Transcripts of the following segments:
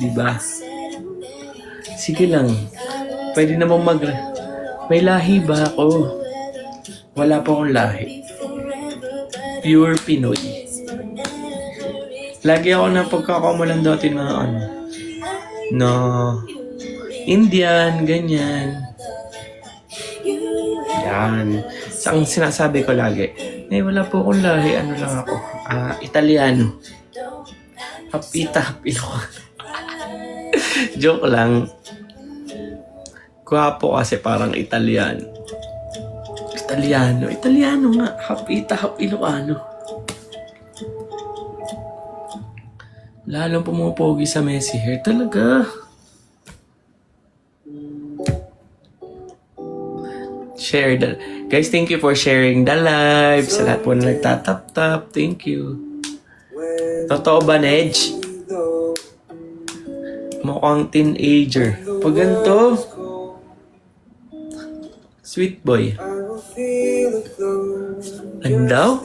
Diba? Sige lang. Pwede naman May lahi ba ako? Wala pa akong lahi. Pure Pinoy. Lagi ako na pagkakamulan dati na Indian, ganyan. Yan. So, ang sinasabi ko lagi, wala po akong lahi, ano lang ako, Italiano. Hapita, Ilocano. Joke lang. Gwapo kasi parang Italiano. Italiano nga. Hapita, Ilocano. Lalong pumupogi sa messy hair. Talaga. Share the... Guys, thank you for sharing the live. Sa lahat po na nagtatap-tap. Thank you. Totoo ba, Nedge? Mukhang teenager. Pag ganito, sweet boy. Ano daw?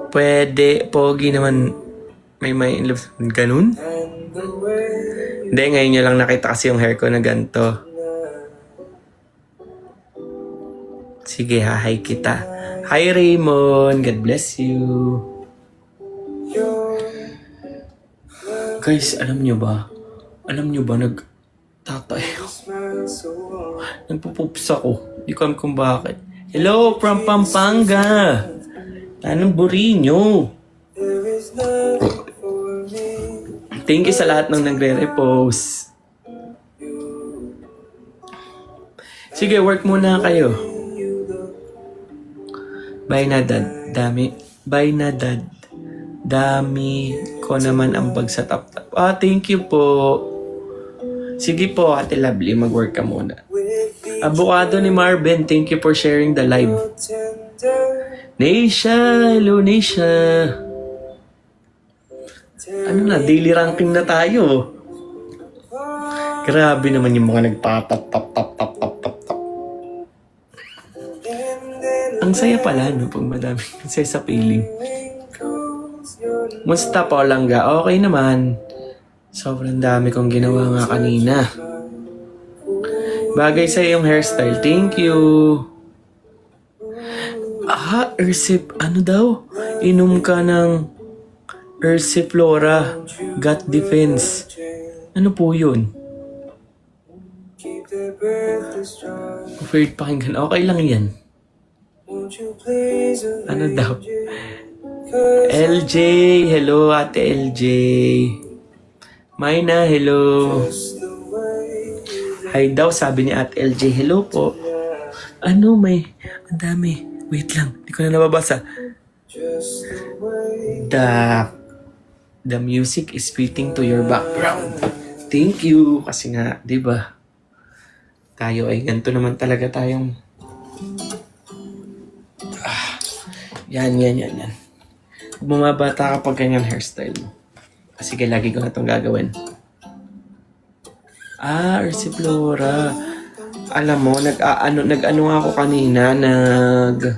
Pwede, pogi naman. May in love. Ganun? Hindi, ngayon nyo lang nakita kasi yung hair ko na ganito. Sige, hi kita. Hi Raymond, God bless you. Guys, alam nyo ba, nagtatay ako. Nagpupups ako. Hindi ko alam kung bakit. Hello from Pampanga. Anong buri nyo? Thank you sa lahat ng nagre-repost. Sige, work muna kayo. Bye na dad. Bye na dad. Dami ko naman ang bag sa tap-tap. Thank you po. Sige po, Ate Lovely, mag-work ka muna. Avocado ni Marvin, thank you for sharing the live. Neisha, hello Neisha. Ano na, daily ranking na tayo. Grabe naman yung mga nagpa-tap-tap-tap-tap-tap-tap. Ang saya pala, no? Pag madami. Ang saya sa feeling. Musta po, Langga? Okay naman. Sobrang dami kong ginawa nga kanina. Bagay sa'yo yung hairstyle. Thank you. Ersip. Ano daw? Inom ka ng Ersiflora Gut Defense. Ano po yun? Preferred pakinggan. Okay lang yan. Ano daw? LJ. Hello, Ate LJ. Mayna, hello. Hi daw, sabi ni Ate LJ. Hello po. Ano, ang dami. Wait lang, di ko na nababasa. The music is fitting to your background. Thank you. Kasi nga, di ba? Tayo ay ganito naman talaga tayong... Yan. Bumabata kapag ganyan hairstyle mo. Sige, lagi ko na itong gagawin. Ersiflora. Alam mo, nag-ano ako kanina, ano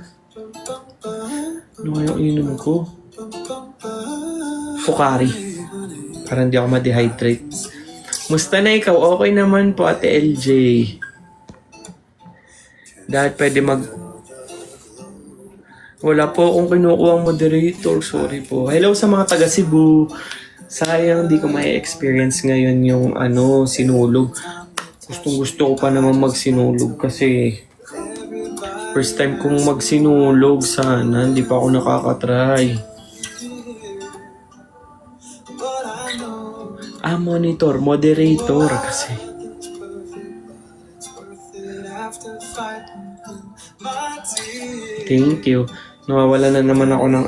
nga yung inom ko? Pocari. Para hindi ako ma-dehydrate. Musta na ikaw? Okay naman po, Ate LJ. Dahil pwede Wala po akong kinukuha ang moderator. Sorry po. Hello sa mga taga Cebu. Sayang, di ko ma-experience ngayon yung sinulog. Gustong-gusto ko pa naman magsinulog kasi first time kong magsinulog. Sana, hindi pa ako nakakatry. Monitor, moderator kasi. Thank you. Nawawala na naman ako ng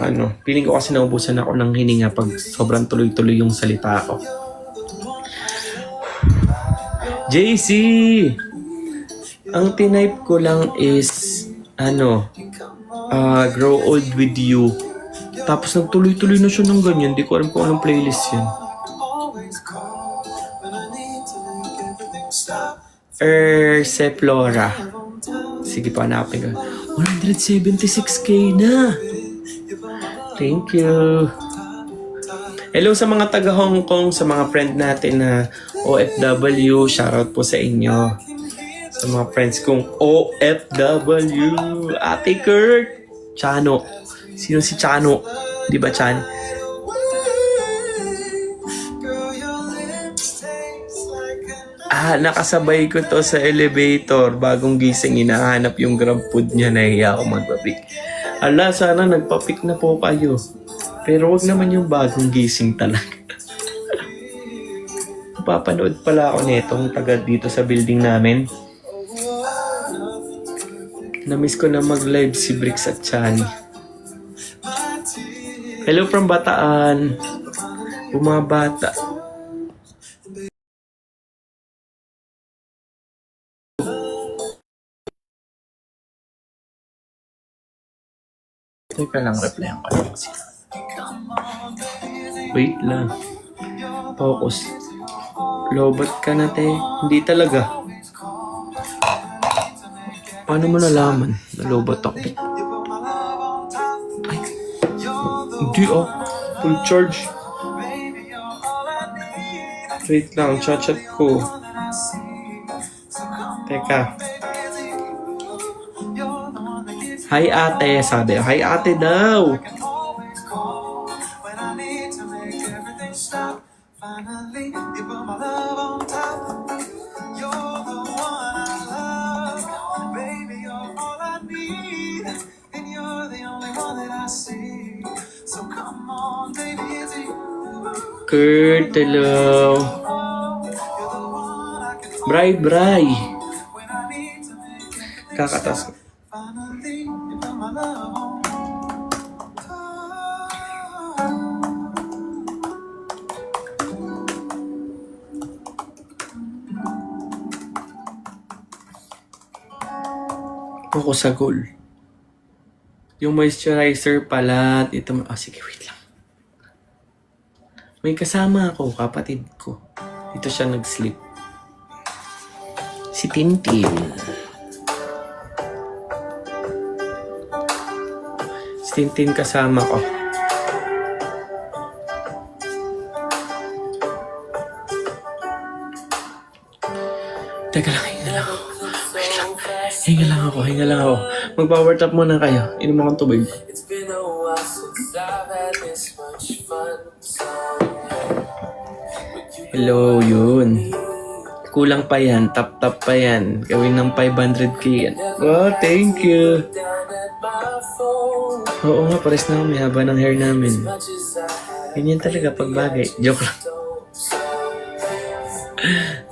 Feeling ko kasi naubusan ako ng hininga pag sobrang tuloy-tuloy yung salita ko. JC! Ang tinype ko lang is, Grow Old With You. Tapos nagtuloy-tuloy na siya ng ganyan. Di ko alam kung anong playlist yan. Ersiflora. Sige pa, hanapin ko. 176k na. Thank you. Hello sa mga taga Hong Kong, sa mga friend natin na OFW, shoutout po sa inyo. Sa mga friends kong OFW, Ate Kurt, Chano. Sino si Chano? Di ba Chan? Nakasabay ko to sa elevator. Bagong gising, hinahanap yung grab food niya. Nahiya ako magpapik. Sana nagpapik na po kayo. Pero wag naman yung bagong gising talaga. Papanood pala ako netong taga dito sa building namin. Namiss ko na mag-live si Bricks at Chani. Hello from Bataan. Bumabata. Teka lang, replyan ko lang sila. Wait lang. Focus. Lobat ka na, te. Hindi talaga. Paano mo nalaman na lobat ako? Ay. Hindi full charge. Wait lang, chat ko. Teka. Hi ate, sabi. Hi ate daw. Kurt, hello. Bray. Kakatas. Ako sa goal. Yung moisturizer pala. Ito, sige, wait lang. May kasama ako, kapatid ko. Dito siya nag-sleep. Si Tintin. Si Tintin kasama ko. Teka lang, hinga lang ako. Wait lang. Hinga lang ako. Mag-power tap muna kayo. Inom akong tubig. Hello, yun. Kulang pa yan. Tap pa yan. Gawin ng 500k yan. Oh, thank you. Oo nga, pares na may haba ng hair namin. Ganyan talaga pag bagay. Joke lang.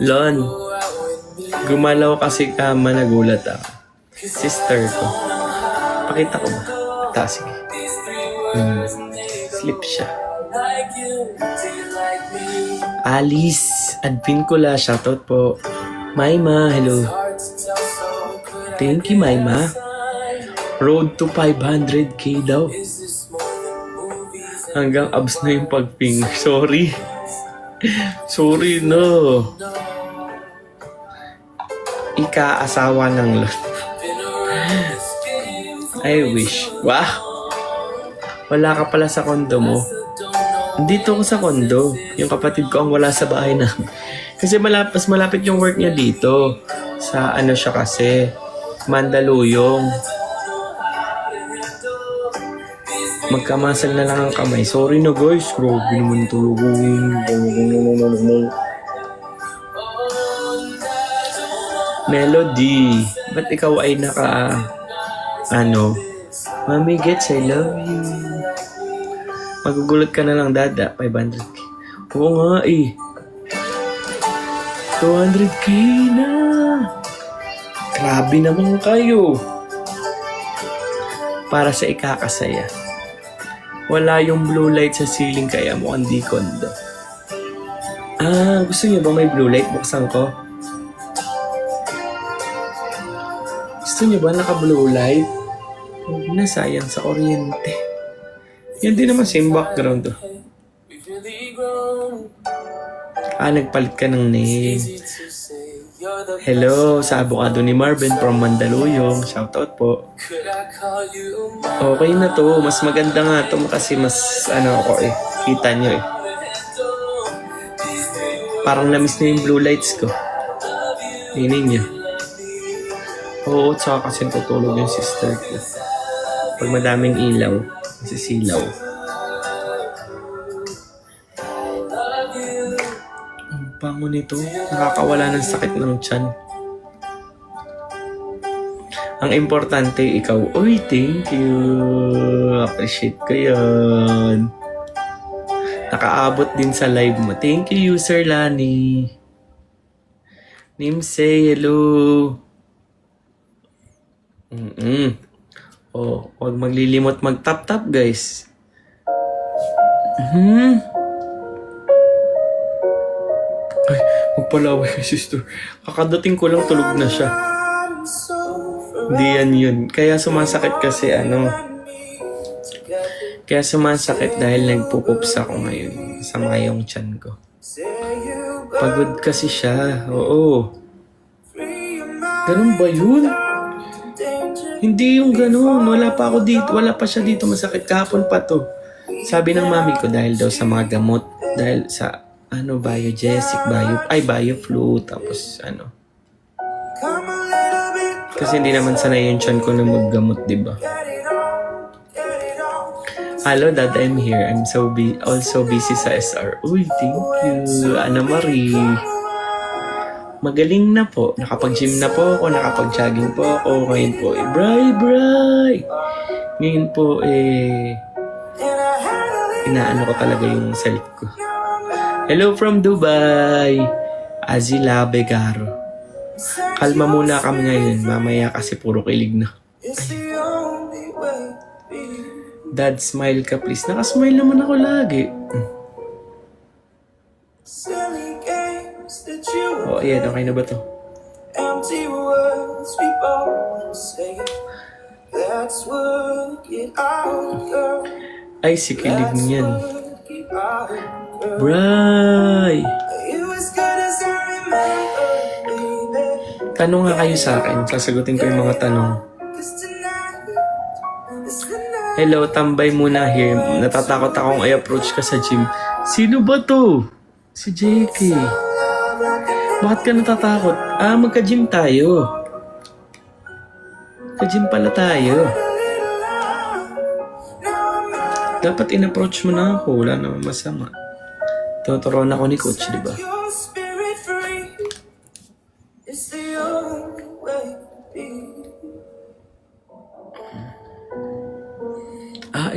Lon, gumalaw kasi kama, nagulat ako. Sister ko. Pakita ko ba? Sige. Sleep siya. Alice Advincula, shoutout po. Maima, hello. Thank you, Maima. Road to 500k daw. Hanggang abs na yung pag-finger. Sorry. Sorry, no. Ika-asawa ng lot. I wish. Wow. Wala ka pala sa kondo mo. Dito ako sa kondo. Yung kapatid ko ang wala sa bahay namin. Kasi mas malapit yung work niya dito. Sa ano siya kasi. Mandaluyong. Magkamasal na lang ang kamay. Sorry na guys. Grabe naman tulugin. Melody. Ba't ikaw ay Mami Gets, I love you. Magugulat ka na lang, Dada. 500k. Oo nga eh. 200k na. Grabe naman kayo. Para sa ikakasaya. Wala yung blue light sa ceiling kaya mukhang di kondo. Gusto niyo ba may blue light? Buksan ko. Gusto niyo ba naka-blue light? Huwag na, sayang sa kuryente. Yan din naman same background to. Nagpalit ka ng name. Hello, sa abogado ni Marvin from Mandaluyong. Shoutout po. Okay na to. Mas maganda nga to kasi mas ako kita nyo eh. Parang na-miss niya yung blue lights ko. Hinin niya. Oo, tsaka kasi tutulog yung sister ko. Pag madaming ilaw, masisilaw. Ang bango nito. Nakakawala ng sakit ng tiyan. Ang importante, ikaw. Uy, thank you. Appreciate ko yan. Nakaabot din sa live mo. Thank you, User Lani. Nimsey, hello. Oh, huwag maglilimot mag-tap-tap, guys. Ay, magpalaway kay sister. Kakadating ko lang tulog na siya. Hindi yan yun. Kaya sumasakit kasi Kaya sumasakit dahil nagpupups ako ngayon. Sama yung tiyan ko. Pagod kasi siya. Oo. Ganun ba yun? Hindi yung ganun. Wala pa ako dito. Wala pa siya dito. Masakit kahapon pa to. Sabi ng mami ko dahil daw sa mga gamot. Dahil sa biogesic, bioflu. Tapos Kasi hindi naman sanay yung tiyan ko na maggamot, diba? Hello, Dad, I'm here. I'm also busy sa SR. Uy, thank you, Ana Marie. Magaling na po. Nakapag-gym na po ako, nakapag-jogging po ako. Ngayon po, bray! Ngayon po, inaano ko talaga yung self ko. Hello from Dubai, Azila Begaro. Kalma muna kami ngayon. Mamaya kasi puro kilig na. Ay. Dad, smile ka please. Nakasmile naman ako lagi. Oh, ayan. Okay na ba to? Ay, si kilig niyan. Bray! Tanong nga kayo sa akin. Sasagutin ko yung mga tanong. Hello, tambay muna here. Natatakot akong i-approach ka sa gym. Sino ba to? Si JK. Bakit ka natatakot? Magka-gym tayo. Ka-gym pala tayo. Dapat in-approach mo na ako. Wala naman masama. Tuturuan ako ni Coach, di ba?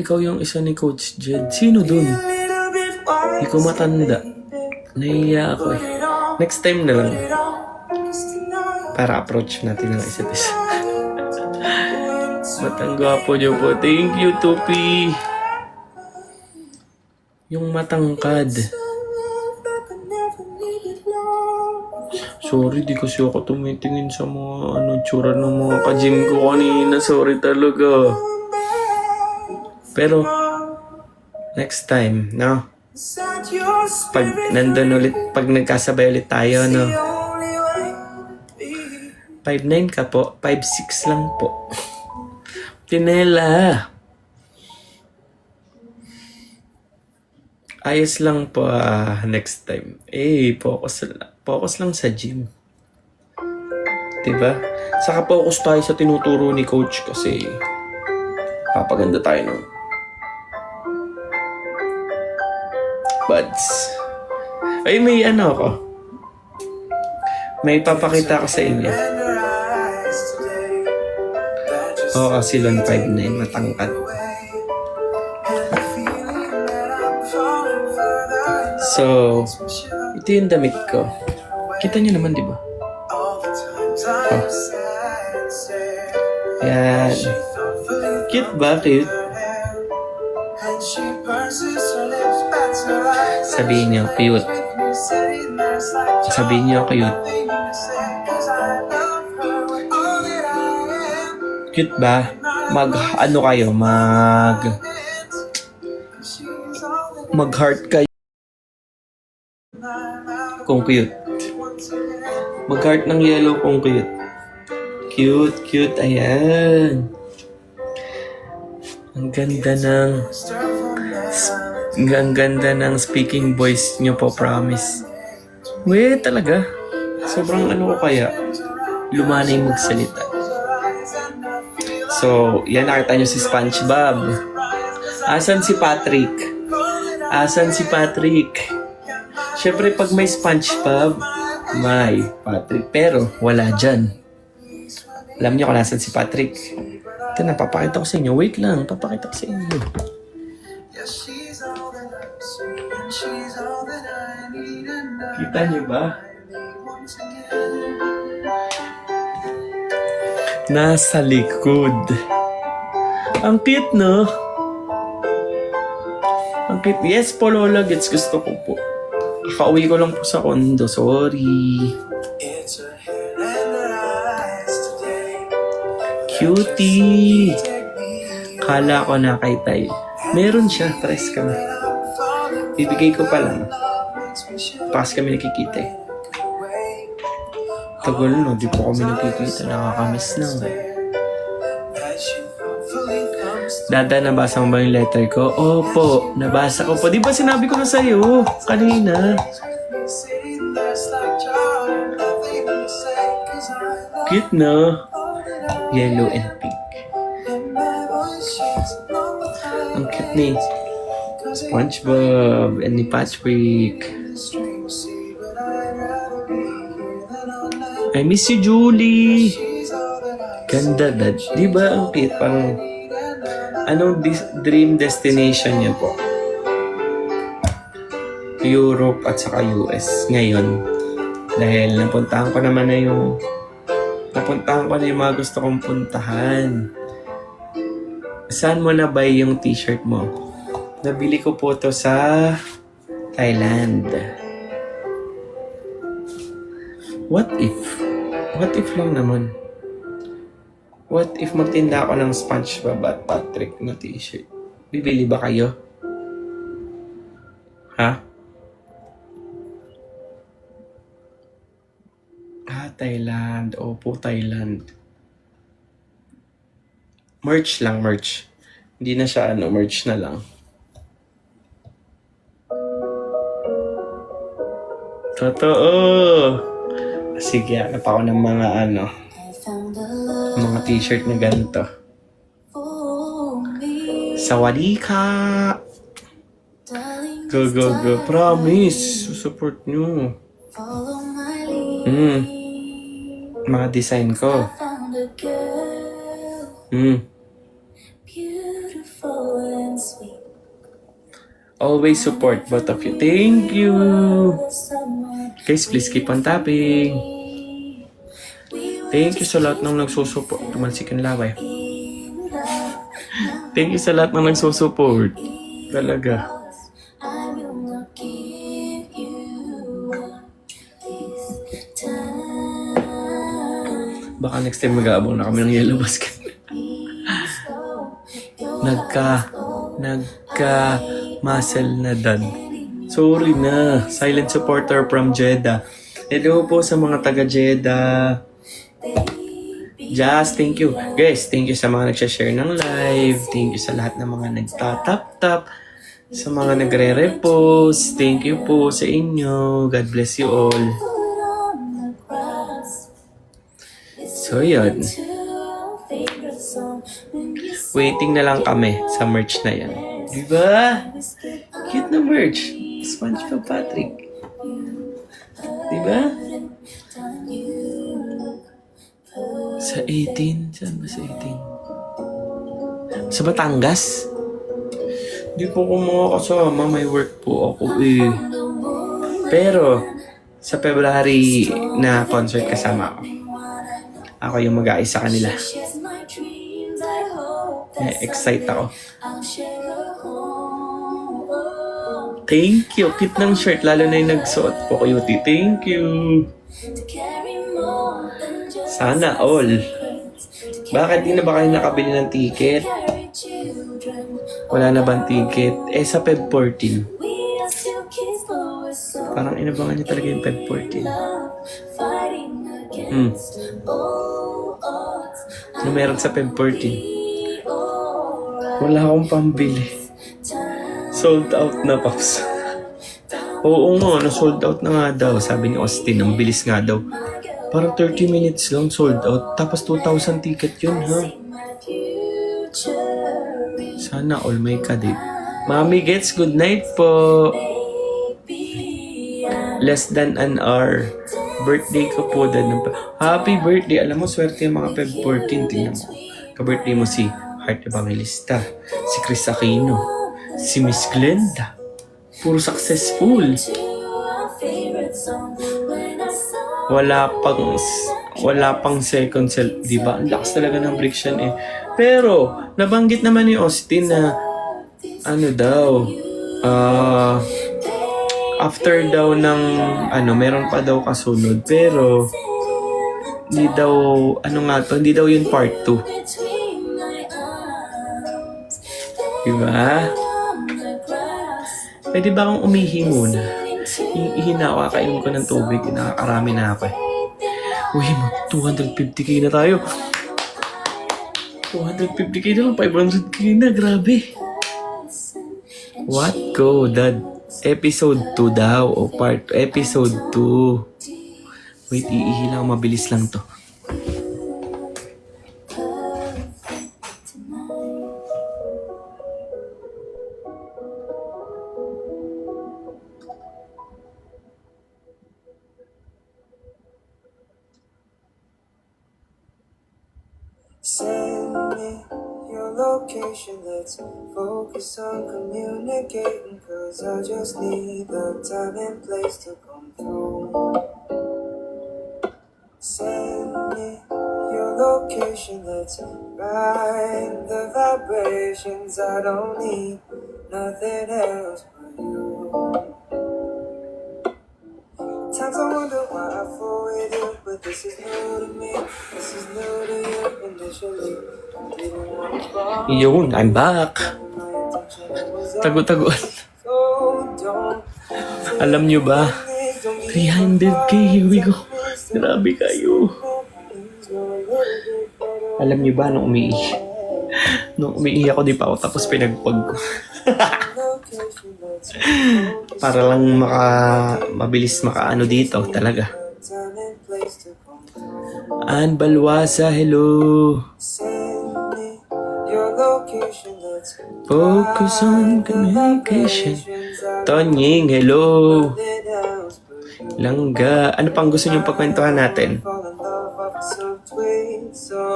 Ikaw yung isa ni Coach Jed. Sino dun? Hindi ko matanda. Nahiya ako eh. Next time na lang. Para approach natin ang isa't isa. Matang gwapo niyo po. Thank you, Tupi. Yung matangkad. Sorry, di kasi ako tumitingin sa mga tsura ng mga ka-gym ko kanina. Sorry talaga. Pero, next time, no? Pag nandun ulit, pag nagkasabay ulit tayo, no? 5'9" ka po, 5'6" lang po. Tinela. Ayos lang po next time. Focus lang sa gym. Diba? Saka focus tayo sa tinuturo ni Coach kasi papaganda tayo ng buds. Ay, may ako. May papakita ko sa inyo. Si Lon 5'9", matangkad. So, ito yung damit ko. Kita nyo naman, di ba? Yan. Cute ba? Cute? Sabihin niyo, cute. Sabihin niyo, cute. Cute ba? Mag-heart kayo. Kung cute. Mag-heart ng yellow kung cute. Cute. Ayan. Ang ganda ng speaking voice nyo po, promise. Weh, talaga. Sobrang ano ko kaya. Lumanay magsalita. So, yan nakita nyo si SpongeBob. Asan si Patrick? Asan si Patrick? Siyempre, pag may SpongeBob, may Patrick. Pero, wala dyan. Alam niyo kung nasan si Patrick. Ito na, papakita ko sa inyo. Wait lang, papakita ko sa inyo. Kita niyo ba? Nasa likod. Ang cute, no? Ang cute. Yes po, Lola. Gets gusto ko po. Kakauwi ko lang po sa kondo. Sorry. Cutie. Kala ko na kay Tay. Meron siya. Press kami. Bibigay ko pa lang. Pas kami nakikita eh. Tagal no, di po kami nakikita. Nakakamiss na eh. Dada, nabasa mo ba yung letter ko? Opo, nabasa ko po. Di ba sinabi ko na sa'yo kanina? Cute no? Yellow and pink. Ang cute ni SpongeBob and ni Patrick. I miss you, Julie. Ganda, dad. Di ba ang cute? Parang, anong dream destination niyo po? Europe at saka US ngayon. Dahil napuntahan ko na yung mga gusto kong puntahan. Saan mo na buy yung t-shirt mo? Nabili ko po to sa Thailand. What if? What if lang naman? What if magtinda ako ng SpongeBob at Patrick na t-shirt? Bibili ba kayo? Ha? Thailand. Opo, Thailand. Merch lang, merch. Hindi na siya merch na lang. Totoo! Sige, hanap ako ng mga mga t-shirt na ganito. Sawadika! Go, go, go. Promise! Support nyo. Mga design ko. Always support both of you. Thank you! Guys, please keep on tapping. Thank you sa lahat ng nagsusupport. Tumalsik yung laway. Thank you sa lahat ng nagsusupport. Talaga. Baka next time mag-aabang na kami ng yellow basket. Muscle na dad. Sorry na. Silent supporter from Jeddah. Hello po sa mga taga Jeddah. Just thank you. Guys, thank you sa mga nagsha-share ng live. Thank you sa lahat ng mga nagtatap-tap. Sa mga nagre-repost. Thank you po sa inyo. God bless you all. So, yun. Waiting na lang kami sa merch na yan. Diba? Cute na merch. SpongeBob Patrick. Diba? Sa 18? Saan ba sa 18? Sa Batangas? Di po ko makakasama. May work po ako eh. Pero, sa February na concert kasama ako. Ako yung mag-aayos sa kanila. Excite ako. Thank you. Cute ng shirt. Lalo na yung nagsuot po, Cutie. Thank you. Sana all. Bakit di na ba kayo nakabili ng ticket? Wala na bang ticket? Sa Feb 14. Parang inabangan niya talaga yung Feb 14. Ano meron sa Feb 14? Wala akong pambili. Sold out na, Pops. Oo nga, na-sold out na nga daw. Sabi ni Austin, ang bilis nga daw. Parang 30 minutes lang sold out. Tapos 2,000 ticket yun, ha? Sana all may kadit. Mami Gets, good night po. Less than an hour. Birthday ko po. Happy birthday. Alam mo, swerte yung mga Feb 14. Tingnan mo. Ka-birthday mo si Heart Evangelista, si Chris Aquino, si Miss Glenda. Puro successful. Wala pang second self, di ba? Ang lakas talaga ng breaks yan eh. Pero, nabanggit naman ni Austin na ano daw, after daw ng meron pa daw kasunod, pero hindi daw, hindi daw yun part 2. Diba? Pwede ba akong umihi muna? Ihina ako, kakainom ko ng tubig. Nakakarami na ako eh. Uy, 250k na tayo. 250k na lang, 500k na, grabe. What go, Dad? Episode 2 daw, o part 2, episode 2. Wait, iihi lang, mabilis lang to. Send me your location, let's focus on communicating, cause I just need the time and place to come through. Send me your location, let's ride the vibrations, I don't need nothing else but you. Times I wonder why I fall with you, but this is new to me, this is new to you initially. Didn't want to fall, Yun, I'm back. my intention was Tago-taguan. so don't Alam nyo ba? 300k, here we go. Grabe kayo. Alam nyo ba nung umiihi? Nung umiihi ako, di pa ako tapos pinagpag ko. Para lang mabilis makaano dito talaga. Ann Balwasa, hello. Focus on communication. Tonying, hello. Langga, ano pang gusto niyong pagkwentuhan natin?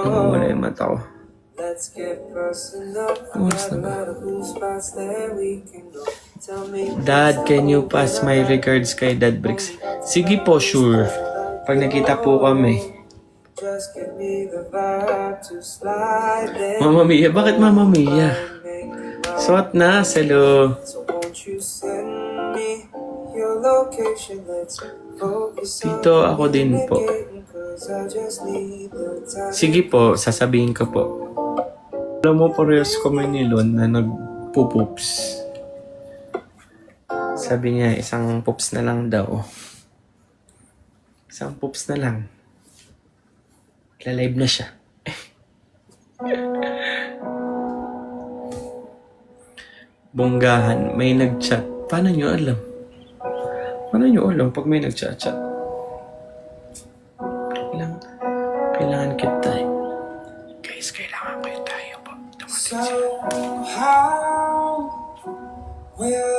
Wala yung mata ko. Oras na ba? Dad, can you pass my regards kay Dad Bricks? Sige po, sure. Pag nakita po kami. Mama Mia, bakit Mama Mia? Suot na, salo. Dito ako din po. Sige po, sasabihin ko po. Alam mo, parehas kami ni Lon na nagpo-poops. Sabi niya, isang poops na lang daw. Isang poops na lang. Ila-live na siya. Bonggahan, may nag-chat. Paano nyo alam? Paano nyo alam pag may nag-chat-chat? Kailangan kita eh. Guys, kailangan ko yung tayo po. Dumating sila. Somehow, we're